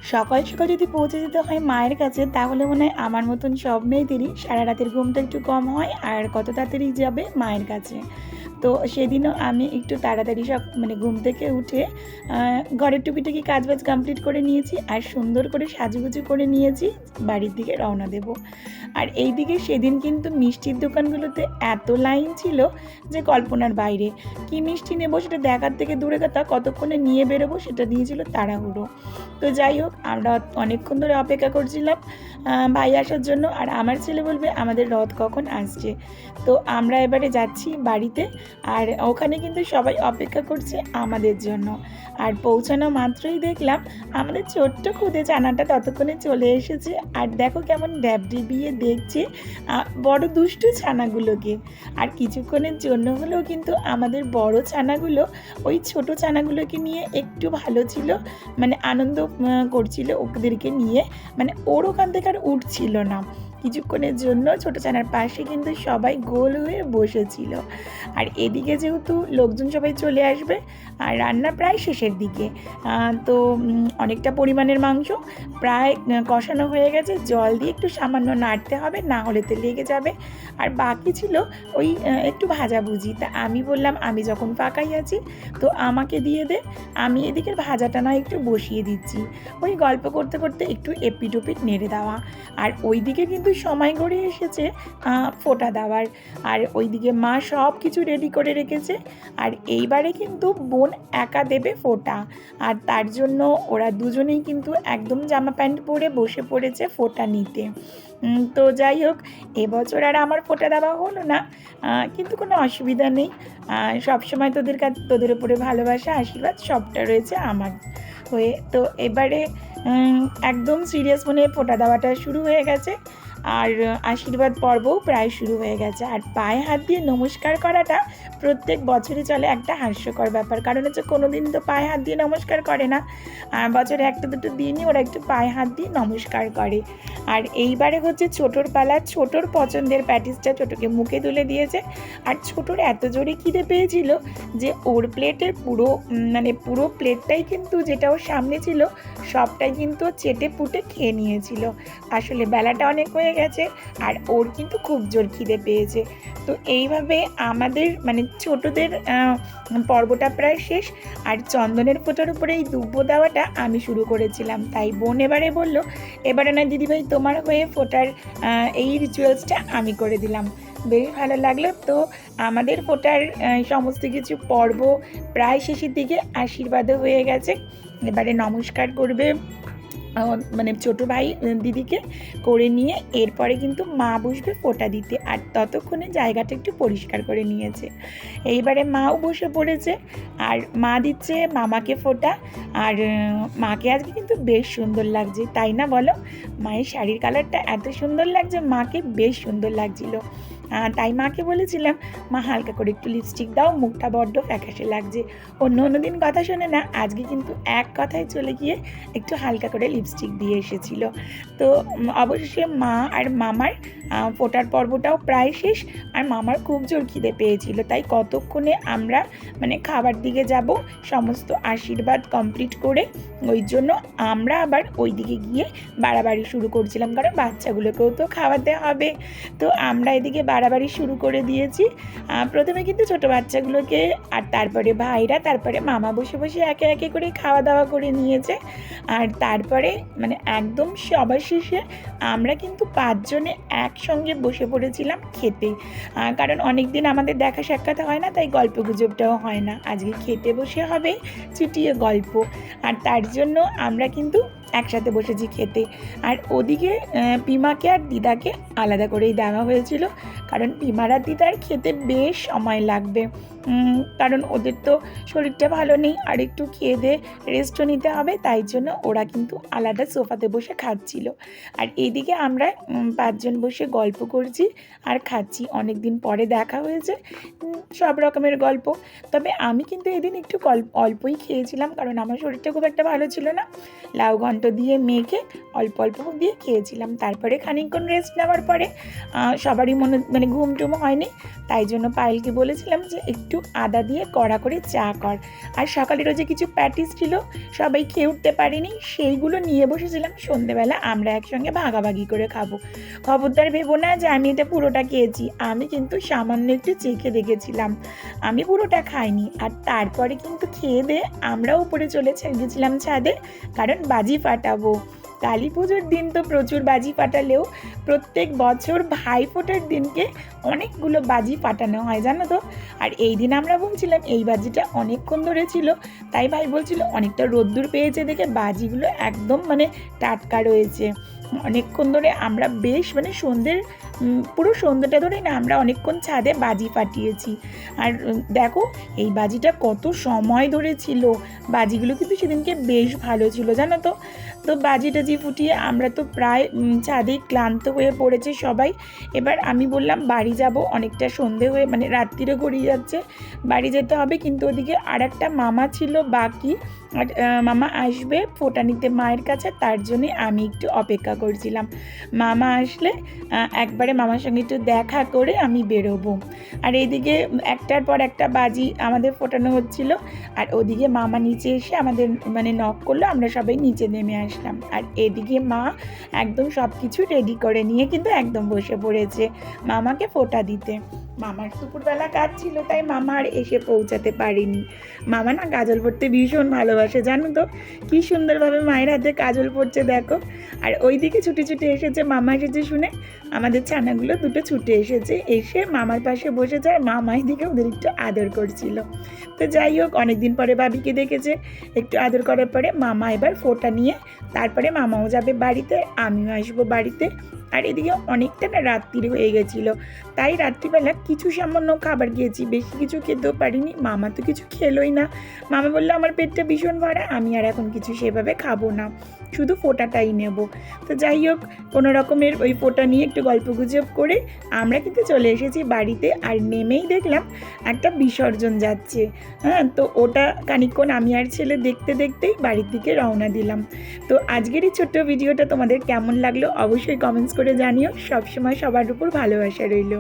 সকাল সকাল যদি পৌঁছে যেতে হয় মায়ের কাছে, তাহলে মনে হয় আমার মতন সব মেয়েদেরই সারা রাতের ঘুমটা একটু কম হয় আর কত তাড়াতাড়ি যাবে মায়ের কাছে। তো সেদিনও আমি একটু তাড়াতাড়ি সব ঘুম থেকে উঠে ঘরের টুকিটাকি কাজবাজ কমপ্লিট করে নিয়েছি আর সুন্দর করে সাজুগুজু করে নিয়েছি, বাড়ির দিকে রওনা দেব। আর এই দিকে সেদিন কিন্তু মিষ্টির দোকানগুলোতে এত লাইন ছিল যে কল্পনার বাইরে। কি মিষ্টি নেবো সেটা দেখার থেকে দূরে কথা, কতক্ষণে নিয়ে বেরোবো সেটা নিয়েছিল তাড়াহুড়ো। তো যাই হোক, আমরা অনেকক্ষণ ধরে অপেক্ষা করছিলাম ভাই আসার জন্য। আর আমার ছেলে বলবে আমাদের রথ কখন আসছে। তো আমরা এবারে যাচ্ছি বাড়িতে, আর ওখানে কিন্তু সবাই অপেক্ষা করছে আমাদের জন্য। আর পৌঁছানো মাত্রই দেখলাম আমাদের ছোট্ট খুদে ছানাটা ততক্ষণে চলে এসেছে। আর দেখো কেমন ড্যাবডিবিয়ে দেখছে বড় দুষ্টু ছানাগুলোকে। আর কিছুক্ষণের জন্য হলেও কিন্তু আমাদের বড় ছানাগুলো ওই ছোট ছানাগুলোকে নিয়ে একটু ভালো ছিল, আনন্দ করছিল ওদেরকে নিয়ে। ওর ওখান থেকে আর উঠছিল না। কিছুক্ষণের জন্য ছোটো ছানার পাশে কিন্তু সবাই গোল হয়ে বসেছিল। আর এদিকে যেহেতু লোকজন সবাই চলে আসবে আর রান্না প্রায় শেষের দিকে, তো অনেকটা পরিমাণের মাংস প্রায় কষানো হয়ে গেছে। জল দিয়ে একটু সামান্য নাড়তে হবে, না হলে তো লেগে যাবে। আর বাকি ছিল ওই একটু ভাজাভুজি। তা আমি বললাম আমি যখন ফাঁকাই আছি তো আমাকে দিয়ে দে, আমি এদিকের ভাজাটা নয় একটু বসিয়ে দিচ্ছি। ওই গল্প করতে করতে একটু এপিট ওপিট নেড়ে দেওয়া। আর ওই দিকে কিন্তু সময় গড়িয়ে এসেছে ফোঁটা দেওয়ার। আর ওইদিকে মা সব কিছু রেডি করে রেখেছে। আর এইবারে কিন্তু বোন একা দেবে ফোঁটা, আর তার জন্য ওরা দুজনেই কিন্তু একদম জামা প্যান্ট পরে বসে পড়েছে ফোঁটা নিতে। তো যাই হোক, এবছর আর আমার ফোঁটা দেওয়া হলো না, কিন্তু কোনো অসুবিধা নেই। সবসময় তোদের উপরে ভালোবাসা আশীর্বাদ সবটা রয়েছে আমার হয়ে। তো এবারে একদম সিরিয়াস মনে ফোঁটা দেওয়াটা শুরু হয়ে গেছে। আর আশীর্বাদ পর্বও প্রায় শুরু হয়ে গেছে। আর পায়ে হাত দিয়ে নমস্কার করাটা প্রত্যেক বছরই চলে একটা হাস্যকর ব্যাপার, কারণ হচ্ছে কোনো দিন তো পায়ে হাত দিয়ে নমস্কার করে না। বছরে একটা দুটো দিনই ওরা একটু পায়ে হাত দিয়ে নমস্কার করে। আর এইবারে হচ্ছে ছোটোর পালা। ছোটোর পছন্দের প্যাটিসটা ছোটোকে মুখে তুলে দিয়েছে। আর ছোটোর এত জোরে খিদে পেয়েছিল যে ওর প্লেটের পুরো প্লেটটাই কিন্তু, যেটা ওর সামনে ছিল সবটাই কিন্তু চেটে পুটে খেয়ে নিয়েছিল। আসলে বেলাটা অনেক হয়ে গেছে আর ওর কিন্তু খুব জোর খিদে পেয়েছে। তো এইভাবে আমাদের ছোটদের পর্বটা প্রায় শেষ। আর চন্দনের ফোঁটার উপরে এই দুব্বো দেওয়াটা আমি শুরু করেছিলাম, তাই বোন এবারে বলল এবারে না দিদিভাই তোমার হয়ে ফোঁটার এই রিচুয়ালসটা আমি করে দিলাম। বেশ ভালো লাগলো। তো আমাদের ফোঁটার সমস্ত কিছু পর্ব প্রায় শেষের দিকে, আশীর্বাদও হয়ে গেছে। এবারে নমস্কার করবে ছোটো ভাই দিদিকে, করে নিয়ে এরপরে কিন্তু মা বসবে ফোঁটা দিতে। আর ততক্ষণে জায়গাটা একটু পরিষ্কার করে নিয়েছে। এইবারে মাও বসে পড়েছে আর মা দিচ্ছে মামাকে ফোঁটা। আর মাকে আজকে কিন্তু বেশ সুন্দর লাগছে, তাই না বলো? মায়ের শাড়ির কালারটা এত সুন্দর লাগছে, মাকে বেশ সুন্দর লাগছিল। তাই মাকে বলেছিলাম মা হালকা করে একটু লিপস্টিক দাও, মুখটা বড্ড ফ্যাকাশে লাগছে। অন্য দিন কথা শোনে না, আজকে কিন্তু এক কথায় চলে গিয়ে একটু হালকা করে লিপস্টিক দিয়ে এসেছিল। তো অবশেষে মা আর মামার ফোঁটার পর্বটাও প্রায় শেষ। আর মামার খুব জোর খিদে পেয়েছিল, তাই কতক্ষণে আমরা খাবার দিকে যাব সমস্ত আশীর্বাদ কমপ্লিট করে। ওই জন্য আমরা আবার ওই দিকে গিয়ে বাড়াবাড়ি শুরু করছিলাম, কারণ বাচ্চাগুলোকেও তো খাওয়াতে হবে। তো আমরা এদিকে বাড়াবাড়ি শুরু করে দিয়েছি। প্রথমে কিন্তু ছোটো বাচ্চাগুলোকে, আর তারপরে ভাইরা, তারপরে মামা বসে বসে একে একে করে খাওয়া দাওয়া করে নিয়েছে। আর তারপরে একদম সবার শেষে আমরা কিন্তু 5 জনে একসঙ্গে বসে পড়েছিলাম খেতে। কারণ অনেক দিন আমাদের দেখা সাক্ষাৎ হয় না, তাই গল্প গুজবটাও হয় না। আজকে খেতে বসে হবে চুটিয়ে গল্প। আর তার জন্য আমরা কিন্তু একসাথে বসেছি খেতে। আর ওদিকে পিমাকে আর দিদাকে আলাদা করেই দেওয়া হয়েছিল, কারণ পিমার আর দিদার খেতে বেশ সময় লাগবে, কারণ ওদের তো শরীরটা ভালো নেই আর একটু খেয়ে দিয়ে রেস্টও নিতে হবে। তাই জন্য ওরা কিন্তু আলাদা সোফাতে বসে খাচ্ছিল। আর এইদিকে আমরা 5 জন বসে গল্প করছি আর খাচ্ছি। অনেক দিন পরে দেখা হয়েছে, সব রকমের গল্প। তবে আমি কিন্তু এদিন একটু অল্পই খেয়েছিলাম, কারণ আমার শরীরটা খুব একটা ভালো ছিল না। লাউ ঘন্ট দিয়ে মেখে অল্প অল্প দিয়ে খেয়েছিলাম। তারপরে খানিকক্ষণ রেস্ট নেওয়ার পরে সবারই ঘুম টুম হয়নি, তাই জন্য পায়েলকে বলেছিলাম যে একটু একটু আদা দিয়ে কড়া করে চা কর। আর সকালেরও যে কিছু প্যাটিস ছিল সবাই খেয়ে উঠতে পারিনি, সেইগুলো নিয়ে বসেছিলাম, সন্ধেবেলা আমরা একসঙ্গে ভাগাভাগি করে খাবো। খবরদার ভেবো না যে আমি এটা পুরোটা খেয়েছি, আমি কিন্তু সামান্য একটু চেখে দেখেছিলাম, আমি পুরোটা খাইনি। আর তারপরে কিন্তু খেয়ে দিয়ে আমরা উপরে চলে গেছিলাম ছাদে, কারণ বাজি ফাটাবো। কালী পুজোর দিন তো প্রচুর বাজি ফাটালেও প্রত্যেক বছর ভাইফোঁটার দিনকে অনেকগুলো বাজি ফাটানো হয় জানো তো। আর এই দিন আমরা বলছিলাম এই বাজিটা অনেকক্ষণ ধরে ছিল, তাই ভাই বলছিল অনেকটা রোদ্দুর পেয়েছে দেখে বাজিগুলো একদম মানে টাটকা রয়েছে। অনেকক্ষণ ধরে আমরা বেশ মানে পুরো সন্ধ্যাটা ধরে না আমরা অনেকক্ষণ ছাদে বাজি ফাটিয়েছি। আর দেখো এই বাজিটা কত সময় ধরে ছিল, বাজিগুলো কিন্তু সেদিনকে বেশ ভালো ছিল জানো তো। তো বাজি টাজি ফুটিয়ে আমরা তো প্রায় ছাদেই ক্লান্ত হয়ে পড়েছে সবাই। এবার আমি বললাম বাড়ি যাব, অনেকটা সন্ধে হয়ে মানে রাত্রিরে গড়িয়ে যাচ্ছে, বাড়ি যেতে হবে। কিন্তু ওদিকে আর একটা মামা ছিল বাকি, আর মামা আসবে ফোঁটা নিতে মায়ের কাছে, তার জন্যে আমি একটু অপেক্ষা করছিলাম। মামা আসলে একবারে মামার সঙ্গে একটু দেখা করে আমি বেরোবো। আর এইদিকে একটার পর একটা বাজি আমাদের ফোটানো হচ্ছিল, আর ওদিকে মামা নিচে এসে আমাদের মানে নক করলো, আমরা সবাই নিচে নেমে আসলাম। আর এদিকে মা একদম সব কিছু রেডি করে নিয়ে কিন্তু একদম বসে পড়েছে মামাকে ফোঁটা দিতে। মামার দুপুরবেলা কাজ ছিল তাই মামা আর এসে পৌঁছাতে পারেনি। মামা না কাজল পরতে ভীষণ ভালোবাসে জানো তো, কী সুন্দরভাবে মায়ের হাতে কাজল পরছে দেখো। আর ওইদিকে ছুটে ছুটে এসেছে, মামা এসেছে শুনে আমাদের ছানাগুলো দুটো ছুটে এসেছে, এসে মামার পাশে বসেছে, আর মামাই দিকে ওদের একটু আদর করছিল। তো যাই হোক, অনেকদিন পরে ভাবিকে দেখেছে, একটু আদর করার পরে মামা এবার ফোঁটা নিয়ে তারপরে মামাও যাবে বাড়িতে, আমিও আসবো বাড়িতে। আর এদিকে অনেকটা না রাত্রি হয়ে গেছিলো, তাই রাত্রিবেলা কিছু সামান্য খাবার খেয়েছি, বেশি কিছু খেতেও পারিনি। মামা তো কিছু খেলোই না, মামা বললো আমার পেটটা ভীষণ ভরা, আমি আর এখন কিছু সেভাবে খাবো না, শুধু ফোঁটাটাই নেব। তো যাই হোক, কোনো রকমের ওই ফোঁটা নিয়ে একটু গল্পগুজব করে আমরা কিন্তু চলে এসেছি বাড়িতে। আর নেমেই দেখলাম একটা বিসর্জন যাচ্ছে, হ্যাঁ, তো ওটা খানিকক্ষণ আমি আর ছেলে দেখতে দেখতেই বাড়ির দিকে রওনা দিলাম। তো আজকের এই ছোট্ট ভিডিওটা তোমাদের কেমন লাগলো অবশ্যই কমেন্টস করে জানিও। সবসময় সবার উপর ভালোবাসা রইল।